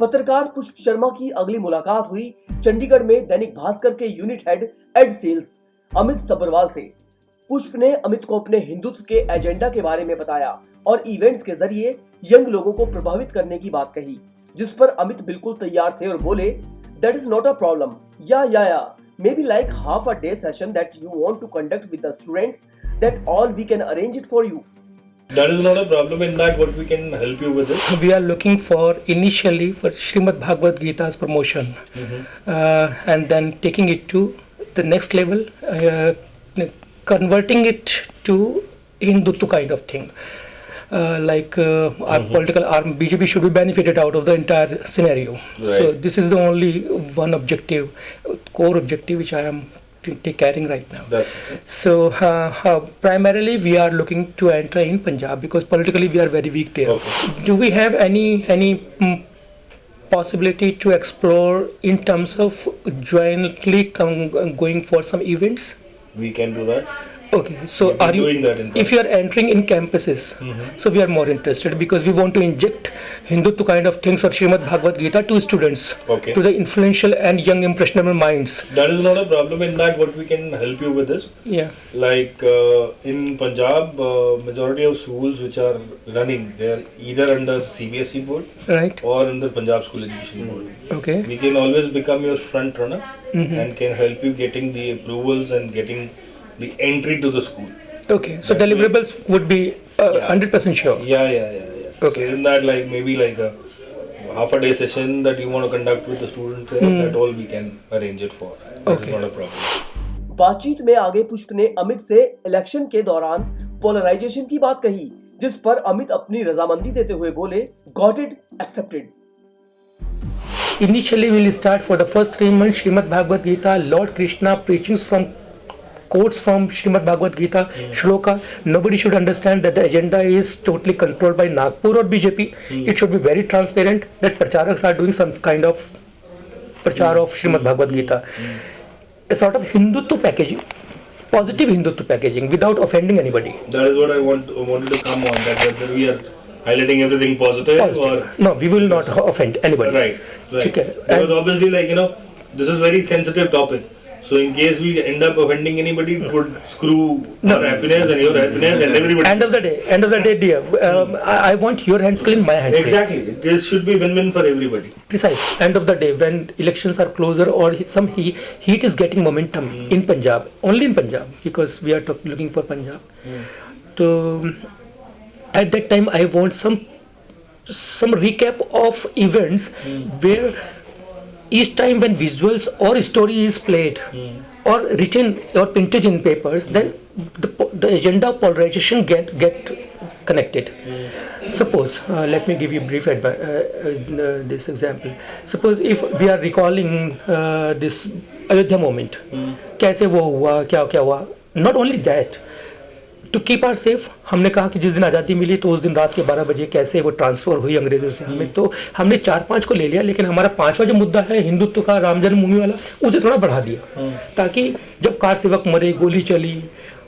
पत्रकार पुष्प शर्मा की अगली मुलाकात हुई चंडीगढ़ में दैनिक भास्कर के unit head ad sales Amit Sabbarwal से। पुष्प ने अमित को अपने हिंदुत्व के एजेंडा के बारे में बताया और इवेंट्स के जरिए यंग लोगों को प्रभावित करने की बात कही, जिस पर अमित बिल्कुल तैयार थे और बोले, that is not a problem, या maybe like half a day session that you want to conduct with the students, that all we can arrange it for you. That is not a problem. In that, what we can help you with is we are looking for initially for Srimad Bhagavad Gita's promotion, and then taking it to the next level, converting it to Hindutva kind of thing. Our political arm BJP should be benefited out of the entire scenario. Right. So this is the only one objective, core objective, which I am carrying right now. That's okay. So primarily we are looking to enter in Punjab because politically we are very weak there. Okay. Do we have any possibility to explore in terms of jointly going for some events? We can do that. Okay, so We've been are you, doing that in if you are entering in campuses, so we are more interested because we want to inject Hindutva kind of things or Srimad Bhagavad Gita to students, Okay. to the influential and young impressionable minds. That is not a problem. In that, what we can help you with is Yeah. like in Punjab, majority of schools which are running, they are either under CBSE board Right. or under Punjab School Education Board. Okay. We can always become your front runner and can help you getting the approvals and getting the entry to the school. Okay. So That deliverables would be Yeah. 100% sure. Yeah. Okay. So in that, like maybe like a half a day session that you want to conduct with the students, that all we can arrange it for. That Okay. is not a problem. बातचीत में आगे पुष्प ने अमित से election के दौरान polarisation की बात कही, जिस पर अमित अपनी रजामंदी देते हुए बोले, got it, accepted. Initially, we will start for the first 3 months Srimad Bhagavad Gita, Lord Krishna preachings from quotes from Srimad Bhagavad Gita, shloka. Nobody should understand that the agenda is totally controlled by Nagpur or BJP. It should be very transparent that pracharaks are doing some kind of prachar of Srimad Bhagavad Gita. A sort of Hindutva packaging, positive Hindutva packaging without offending anybody. That is what I wanted to come on, that whether we are highlighting everything positive, Positive. No, we will not offend or anybody. right. ठीक है. Because obviously, like this is very sensitive topic. So in case we end up offending anybody, it would screw our happiness and your happiness and everybody. End of the day, dear, I want your hands clean, my hands clean. Exactly. This should be win-win for everybody. Precise. End of the day, when elections are closer or some heat is getting momentum in Punjab, only in Punjab, because we are looking for Punjab. So at that time, I want some recap of events where each time when visuals or story is played or written or printed in papers, then the agenda of polarization get connected. Suppose, let me give you a brief this example. Suppose if we are recalling this Ayodhya moment, कैसे वो हुआ, क्या हुआ. Not only that, to keep our safe, हमने कहा कि जिस दिन आज़ादी मिली तो उस दिन रात के 12 बजे कैसे वो ट्रांसफर हुई अंग्रेजों से हमें, तो हमने 4-5 को ले लिया, लेकिन हमारा 5वां जो मुद्दा है हिंदुत्व का, राम जन्मभूमि वाला, उसे थोड़ा बढ़ा दिया, ताकि जब कार सेवक मरे, गोली चली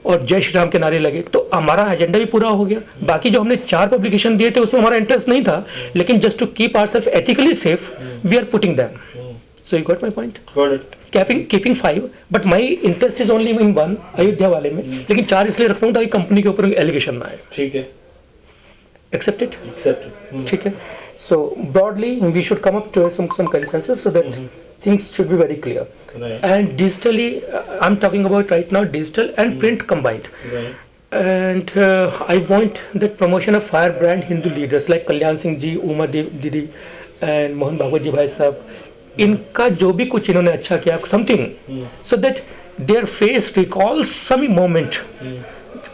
और जय श्री राम के नारे लगे, तो हमारा एजेंडा भी पूरा हो गया. बाकी जो हमने 4 पब्लिकेशन दिए थे उसमें हमारा इंटरेस्ट नहीं था, लेकिन just to keep ourselves ethically safe we are putting them. So you got my point? Got it. Keeping 5, but my interest is only in 1 Ayodhya वाले में, लेकिन 4 इसलिए रख रहा हूँ ताकि कंपनी के ऊपर एलिगेशन ना आए. ठीक है. Accepted? Accepted. ठीक है. So broadly we should come up to some consensus so that things should be very clear. Right. And digitally, I'm talking about right now digital and print combined. Right. And I want that promotion of firebrand Hindu leaders like Kalyan Singh ji, Uma Didi and Mohan Bhagwat ji भाई साहब, इनका जो भी कुछ इन्होंने अच्छा किया, something, so that their face recalls some moment.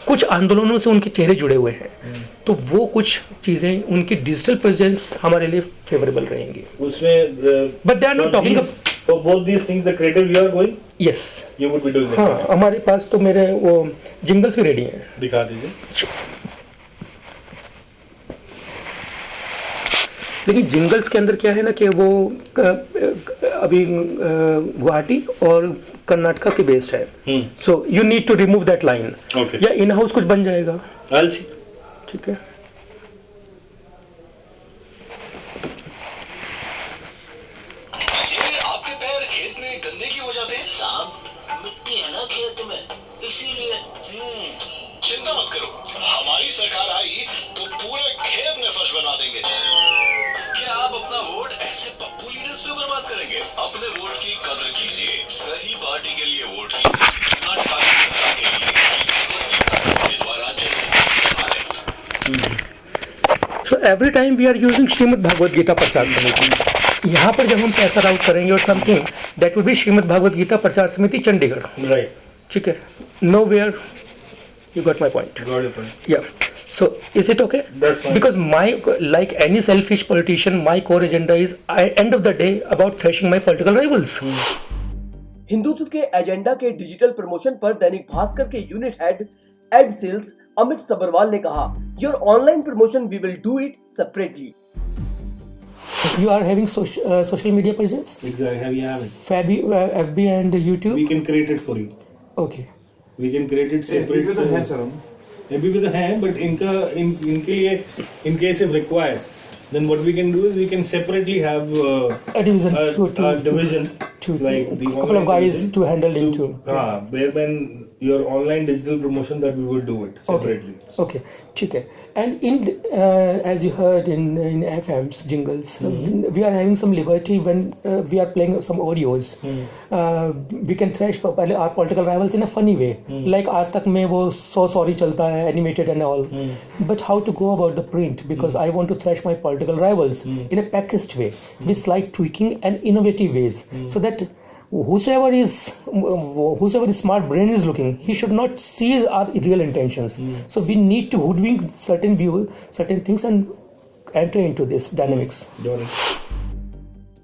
कुछ आंदोलनों से उनके चेहरे जुड़े हुए हैं, तो वो कुछ चीजें उनकी डिजिटल प्रेजेंस हमारे लिए फेवरेबल रहेंगी. उसमें but they are not talking for both these things, the creative you are going, yes. you would be doing that. हाँ, हमारे पास तो मेरे वो जिंगल्स भी रेडी हैं. दिखा दीजिए. लेकिन जिंगल्स के अंदर क्या है ना कि वो अभी गुवाहाटी और कर्नाटका के बेस्ड है, so you need to remove that line. Okay. या इन हाउस कुछ बन जाएगा. I'll see. ठीक है. साहब मिट्टी है ना खेत में, इसीलिए। चिंता मत करो, हमारी सरकार आई तो पूरे खेत में फर्श बनवा देंगे। क्या आप अपना वोट ऐसे पप्पू लीडर्स पे बर्बाद करेंगे? अपने वोट की कदर कीजिए, सही पार्टी के लिए वोट कीजिए। के लिए द्वारा So every time we are using Shrimad Bhagavad Gita Prachar समिति, यहाँ पर जब हम पैसा राउट करेंगे और something, that would be Shrimad Bhagavad Gita Prachar Samiti Chandigarh, Right. ठीक है? Nowhere, you got my point. Got your point. Yeah. So is it okay? That's fine. Because like any selfish politician, my core agenda is, end of the day, about thrashing my political rivals. Hindutva के agenda के digital promotion पर दैनिक भास्कर के unit head ad sales Amit Sabarwal ने कहा, your online promotion we will do it separately. You are having social media pages? Exactly. We have it. FB and YouTube? We can create it for you. Okay. We can create it separate. FB है sir हम। FB भी तो है, but इनके लिए, in case if required, then what we can do is we can separately have A division, a division, like the couple of online guys division to handle into. where when your online digital promotion that we will do it separately. Okay, ठीक है. And in as you heard in FM's jingles, we are having some liberty when we are playing some audios. We can thrash our political rivals in a funny way. Like आज तक में वो so sorry चलता है, animated and all. But how to go about the print? Because I want to thrash my political rivals in a packaged way with slight tweaking and innovative ways, so that whosoever is smart brain is looking, he should not see our real intentions. So we need to hoodwink certain things and enter into this dynamics.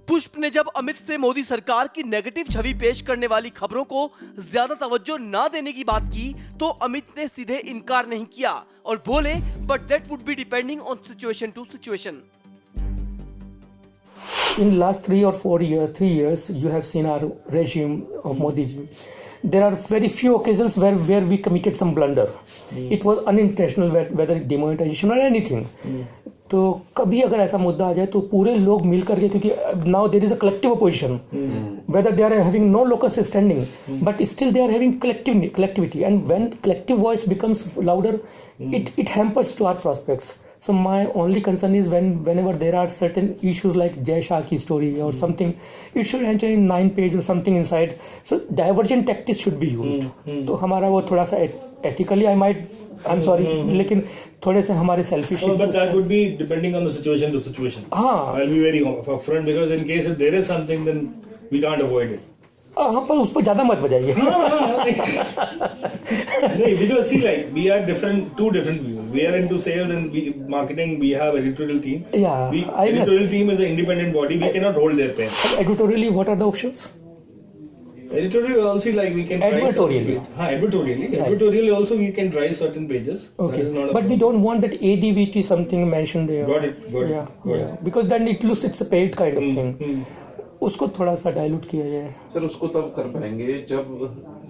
पुष्प ने जब अमित से मोदी सरकार की negative छवि पेश करने वाली खबरों को ज्यादा तवज्जो ना देने की बात की, तो अमित ने सीधे इनकार नहीं किया और बोले, but that would be depending on situation to situation. In last 3 years, you have seen our regime of Modi ji. There are very few occasions where we committed some blunder. It was unintentional, whether demonetization or anything. तो कभी अगर ऐसा मुद्दा आ जाए तो पूरे लोग मिल करके, क्योंकि now there is a collective opposition, whether they are having no locus standing, but still they are having collectivity, and when collective voice becomes louder, it hampers to our prospects. So my only concern is whenever there are certain issues like Jai Shah ki story or something, it should enter in 9 page or something inside. So divergent tactics should be used. तो हमारा वो थोड़ा सा ethically I'm sorry, लेकिन थोड़े से हमारे selfish. But that would be depending on the situation to situation. हाँ. I'll be very upfront because in case if there is something, then we can't avoid it. हाँ, पर उस पर ज़्यादा मत बजाइए. नहीं, because see, like we are two different views. We are into sales and marketing. We have editorial team. Yeah, editorial team is an independent body. We cannot hold their pen. Editorially, what are the options? Editorial also, like we can editorially. Editorially. Right. Editorially also we can drive certain pages. Okay, but we don't want that ADVT something mentioned there. Got it. Got it. Because then it's a paid kind of thing. उसको थोड़ा सा dilute किया जाए। Sir उसको तब कर पाएंगे जब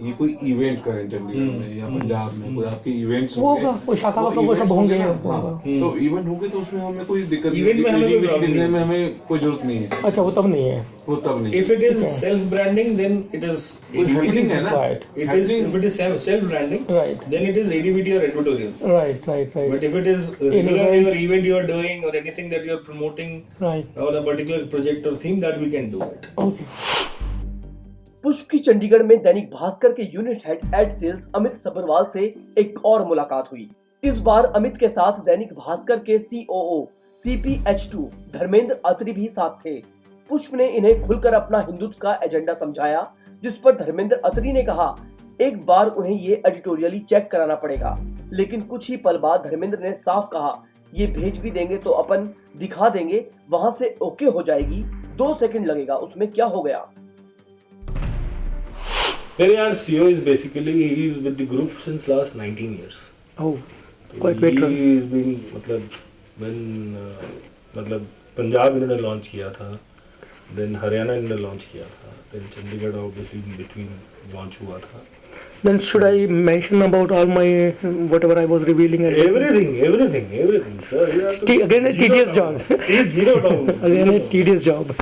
ये कोई इवेंट करें चंडीगढ़ में या पंजाब में, कोई आपके इवेंट्स होंगे, वो शाखा वो सब होंगे। तो इवेंट होंगे तो उसमें हमें कोई दिक्कत नहीं, इवेंट में हमें कोई जरूरत नहीं है। अच्छा, वो तब नहीं है, वो तब नहीं। If it is self branding, then it is required. If it is self branding, right, then it is ADVT or editorial. Right. But if it is regular your event you are doing or anything that you are promoting, right, or a particular project or theme, that we can do it. Okay. पुष्प की चंडीगढ़ में दैनिक भास्कर के unit head ad sales Amit Sabarwal से एक और मुलाकात हुई। इस बार अमित के साथ दैनिक भास्कर के COO CPH2 धर्मेंद्र अत्री भी साथ थे। पुष्प ने इन्हें खुलकर अपना हिंदुत्व का एजेंडा समझाया, जिस पर धर्मेंद्र अत्री ने कहा एक बार उन्हें ये एडिटोरियली चेक कराना पड़ेगा। लेकिन कुछ ही पल बाद धर्मेंद्र ने साफ कहा ये भेज भी देंगे तो अपन दिखा देंगे, वहां से ओके हो जाएगी, 2 सेकंड लगेगा, उसमें क्या हो गया। Our CEO is basically he is with the group since last 19 years. Oh, quite veteran. He is being मतलब पंजाब इन्होंने लॉन्च किया था, then हरियाणा इन्होंने लॉन्च किया था, then Chandigarh obviously in between launch हुआ था. Then should I mention about all my whatever I was revealing? Everything. Sir, again a tedious job. Zero down. Again a tedious job.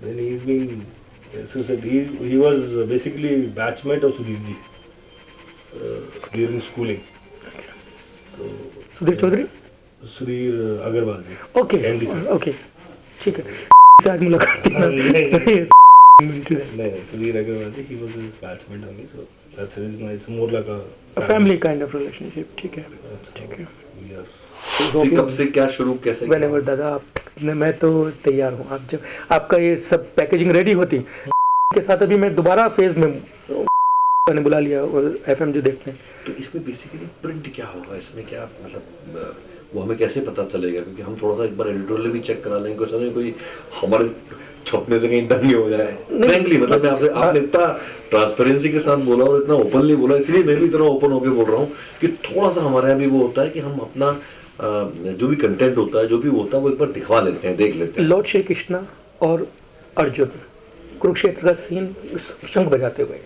Then he's been, as I said, he was basically batchmate of Sudhir ji during schooling. Sudhir Chaudhary, Sudhir Agarwal ji. Okay MD sir. Okay, ठीक है, से आज मुलाकात थी ना। No, Sudhir Agarwal ji, he was his batchmate only, so that's the reason why it's more like a family kind of relationship, ठीक है, ठीक है। Yes. तो कब से क्या शुरू कैसे किया? Whenever दादा आप, मैं तो तैयार हूँ। आप जब आपका ये सब पैकेजिंग रेडी होती के साथ, अभी मैं दोबारा फेज में मैंने बुला लिया और एफएम जो देखते हैं। तो इसमें बेसिकली प्रिंट क्या होगा, इसमें क्या मतलब वो हमें कैसे पता चलेगा? क्योंकि हम थोड़ा सा एक बार एडिटोरियल भी चेक करा लेंगे, कोई हमारे छपने से कहीं डर नहीं हो जाए। फ्रैंकली मतलब मैं आपने इतना ट्रांसपेरेंसी के साथ बोला और इतना ओपनली बोला, इसलिए मैं भी इतना ओपन होकर बोल रहा हूँ कि थोड़ा सा हमारे यहाँ भी वो होता है कि हम अपना जो भी कंटेंट होता है, जो भी होता है, वो एक बार दिखवा लेते हैं, देख लेते हैं। लॉर्ड श्री कृष्णा और अर्जुन कुरुक्षेत्र का सीन शंख बजाते हुए,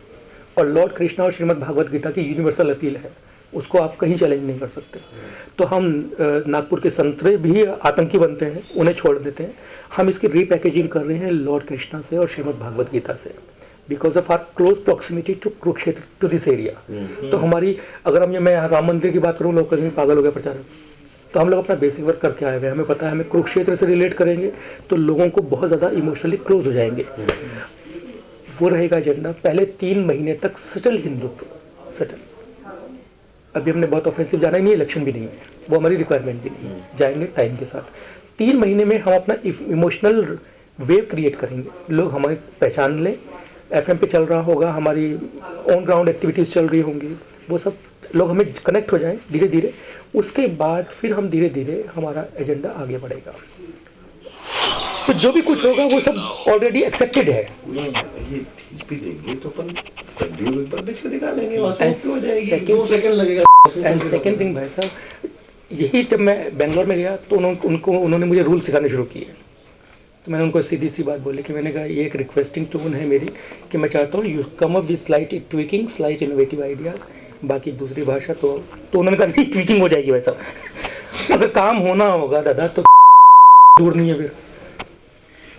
और लॉर्ड कृष्णा और श्रीमद् भागवत गीता की यूनिवर्सल अपील है, उसको आप कहीं चैलेंज नहीं कर सकते। तो हम नागपुर के संतरे भी आतंकी बनते हैं, उन्हें छोड़ देते हैं। हम इसकी रीपैकेजिंग कर रहे हैं लॉर्ड कृष्णा से और श्रीमद् भागवत गीता से, because of our close proximity to Kurukshetra, to this area. तो हमारी, अगर हम ये, मैं राम मंदिर की बात करूँ, लोग कहीं पागल हो गए प्रचारक, तो हम लोग अपना बेसिक वर्क करके आए हुए हैं। हमें पता है, हमें कुरुक्षेत्र से रिलेट करेंगे तो लोगों को बहुत ज़्यादा इमोशनली क्लोज हो जाएंगे। वो रहेगा एजेंडा। पहले 3 महीने तक सटल हिंदुत्व, सटल। अभी हमने बहुत ऑफेंसिव जाना ही नहीं, इलेक्शन भी नहीं है, वो हमारी रिक्वायरमेंट भी नहीं है, जाएंगे टाइम के साथ। 3 महीने में हम अपना इमोशनल वेव क्रिएट करेंगे, लोग हमें पहचान लें, एफएम पे चल रहा होगा, हमारी ऑन ग्राउंड एक्टिविटीज़ चल रही होंगी, वो सब लोग हमें कनेक्ट हो जाएं धीरे धीरे। उसके बाद फिर हम धीरे धीरे हमारा एजेंडा आगे बढ़ेगा। तो जो भी कुछ होगा वो सब ऑलरेडी एक्सेप्टेड है। ये चीज भी देंगे तो अपन वीडियो एक बार देख के दिखा लेंगे, वहाँ से हो जाएगी, 2 सेकंड लगेगा। एंड सेकेंड थिंग भाई साहब, यही जब मैं बेंगलोर में गया तो उन्होंने मुझे रूल सिखाने शुरू किए। तो मैंने उनको सीधी सी बात बोली कि मैंने कहा ये एक रिक्वेस्टिंग टोन है मेरी कि मैं चाहता हूँ you come up with slight tweaking, slight innovative ideas, बाकी दूसरी भाषा तो उन्होंने कहा नहीं, ट्विकिंग हो जाएगी वैसा। अगर काम होना होगा दादा तो दूर नहीं है फिर।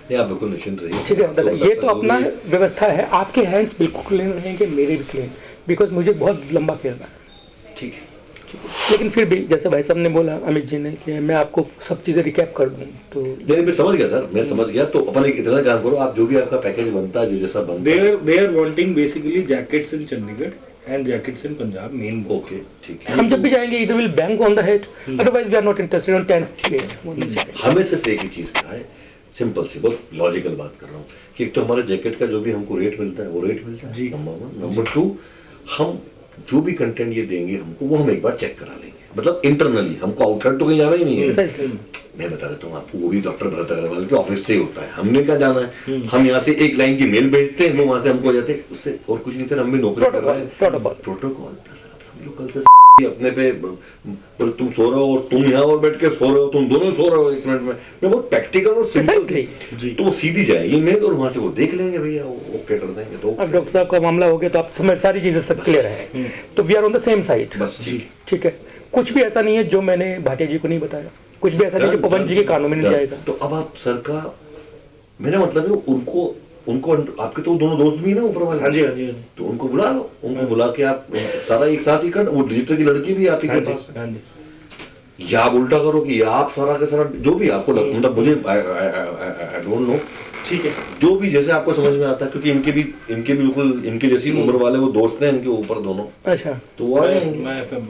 नहीं, आप बिल्कुल निश्चिंत रहिए। ठीक है दादा, ये तो अपना व्यवस्था है, आपके हैंड्स बिल्कुल क्लीन रहेंगे, मेरे भी क्लीन, बिकॉज मुझे बहुत लंबा खेलना है। ठीक है। लेकिन फिर भी जैसे भाई साहब ने बोला, अमित जी ने, कि मैं आपको सब चीज़ें रिकैप कर दूँ, तो नहीं, मैं समझ गया सर, मैं समझ गया। तो अपन एक इतना काम करो, आप जो भी आपका पैकेज बनता है, जो जैसा बनता है, They are wanting basically jackets in Chandigarh and jackets in Punjab, main. Okay ठीक है। हम जब भी जाएंगे इधर will bang on the head, otherwise we are not interested on 10 हमें सिर्फ एक ही चीज का है, सिंपल सी, बहुत लॉजिकल बात कर रहा हूँ कि एक तो हमारे जैकेट का जो भी हमको रेट मिलता है वो रेट मिलता है, जी। नंबर 1। नंबर 2, हम जो भी कंटेंट ये देंगे हमको, वो हम एक बार चेक करा लेंगे, मतलब इंटरनली, हमको आउटसाइड तो कहीं जाना ही नहीं है। मैं बता देता हूँ आपको, वो भी डॉक्टर भरत अग्रवाल के ऑफिस से ही होता है, हमने क्या जाना है, हम यहाँ से एक लाइन की मेल भेजते हैं, वो वहां से हमको जाते हैं, उससे और कुछ नहीं सर। हम भी नौकरी कर रहे हैं, प्रोटोकॉल। हम लोग कल से अपने पे तुम सो रहे हो और तुम यहाँ और बैठ के सो रहे हो, तुम दोनों सो रहे हो 1 मिनट में, मैं बहुत प्रैक्टिकल और सिंपल, तो वो सीधी जाएगी मेल और वहां से वो देख लेंगे भैया, वो ओके कर देंगे। तो अब डॉक्टर साहब का मामला हो गया तो आप समझ, सारी चीजें सब क्लियर है, तो we are on the same side. बस ठीक है, कुछ भी ऐसा नहीं है जो मैंने भाटिया जी को नहीं बताया, कुछ भी ऐसा नहीं जो पवन जी के कानों में नहीं जाएगा। तो अब आप सर का, मेरा मतलब है उनको आपके तो दोनों दोस्त भी है ना ऊपर वाले। हाँ जी, हाँ जी, हाँ जी। तो उनको बुला लो, उनको बुला के आप सारा एक साथ ही कर, वो डिजिटल की लड़की भी आप ही के पास, हाँ जी। या आप उल्टा करो कि आप सारा का सारा जो भी आपको लगता, मतलब मुझे आई डोंट नो, ठीक है, जो भी जैसे आपको समझ में आता है, क्योंकि इनके भी बिल्कुल इनकी जैसी उम्र वाले वो दोस्त हैं इनके ऊपर दोनों। अच्छा, तो वो आ जाएंगे, मैं FM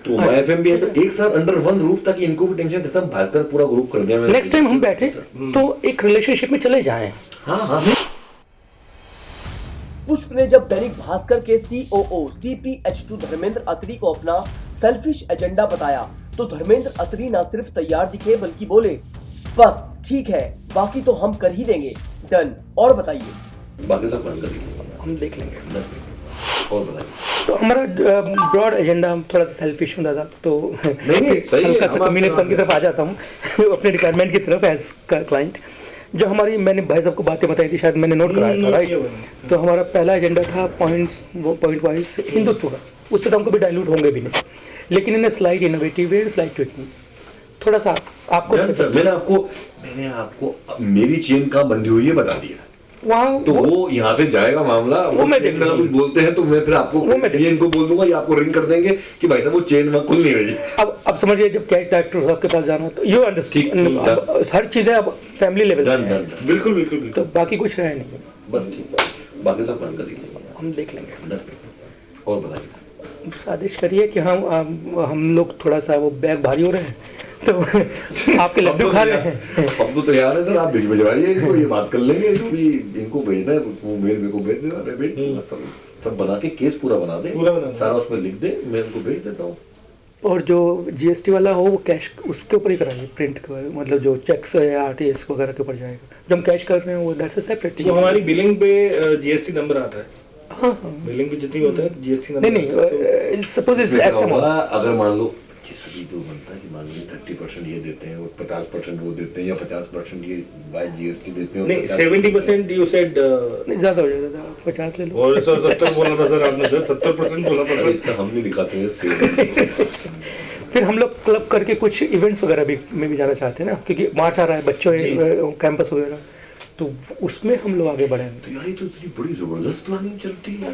तो मैं एफएम भी है, तो एक साथ अंडर 1 रूफ, ताकि इनको भी टेंशन खत्म, भास्कर पूरा ग्रुप कर दिया मैंने। नेक्स्ट टाइम हम बैठे तो एक रिलेशनशिप में चले जाएं। हाँ। पुष्प ने जब दैनिक भास्कर के COO CPH2 धर्मेंद्र अत्री को अपना सेल्फिश एजेंडा बताया तो धर्मेंद्र अत्री न सिर्फ तैयार दिखे बल्कि बोले, बस ठीक है, बाकी तो हम कर ही देंगे, डन। और बताइए। बाकी तो बंद कर देंगे, हम देख लेंगे। और बताइए। तो हमारा ब्रॉड एजेंडा थोड़ा सा सेल्फिश हूँ दादा, तो नहीं, सही है, हल्का सा हम कमीनेपन की तरफ आ जाता हूँ अपने रिक्वायरमेंट की तरफ एज क्लाइंट। जो हमारी, मैंने भाई साहब को बातें बताई थी, शायद मैंने नोट कराया था, राइट। तो हमारा पहला एजेंडा था पॉइंट वाइज हिंदुत्व का, उससे तो हम कभी डाइल्यूट होंगे भी नहीं, लेकिन इन्हें स्लाइट इनोवेटिव, स्लाइट ट्विकिंग, थोड़ा सा आपको मैंने आपको मेरी चेन कहाँ बंधी हुई है बता दिया, वहाँ तो वो यहाँ से जाएगा मामला, वो मैं चेन में कुछ बोलते हैं तो मैं फिर आपको ये इनको बोल दूंगा, ये आपको रिंग कर देंगे कि भाई साहब वो चेन वहाँ खुल नहीं रही। अब समझिए जब कैश डायरेक्टर साहब के पास जाना तो यू अंडरस्टैंड हर चीजें अब फैमिली लेवल बिल्कुल बिल्कुल तो बाकी कुछ रहे नहीं, बस ठीक है, बाकी सब काम कर लेंगे, हम देख लेंगे। और बताइए, साजिश करिए कि हम लोग थोड़ा सा वो बैग भारी हो रहे हैं तो आपके लड्डू खा रहे हैं। अब तो तैयार है सर, आप भिजवाइए इनको, ये बात कर लेंगे जो भी इनको भेजना है वो मेल मेरे को भेज देना, मैं भेज दूंगा सब बना के केस पूरा बना दे, सारा उसमें लिख दे, मैं उनको भेज देता हूँ। और जो जीएसटी वाला हो वो कैश उसके ऊपर ही कराइए, प्रिंट मतलब जो चेक्स या आरटीएस वगैरह के ऊपर जाएगा, जो हम कैश कर रहे हैं वो दैट्स अ सेपरेट। तो हमारी बिलिंग पे जीएसटी नंबर आता है, हाँ बिलिंग पे जितनी होता है जीएसटी नंबर नहीं सपोज इट्स एक्स अमाउंट, अगर मान लो सभी जो बनता है कि मान लीजिए 30% ये देते हैं और 50% वो देते हैं या 50% ये बाय जीएसटी देते हैं, नहीं 70% यू सेड नहीं ज्यादा हो जाएगा, 50 ले लो। और सर 70 बोला था सर आपने, सर 70% बोला था इतना हम नहीं दिखाते हैं। फिर हम लोग क्लब करके कुछ इवेंट्स वगैरह भी में भी जाना चाहते हैं ना, क्योंकि मार्च आ रहा है, बच्चों कैंपस वगैरह, तो उसमें हम लोग आगे बढ़ेंगे। तो यार ये तो इतनी बड़ी जबरदस्त प्लानिंग चलती है।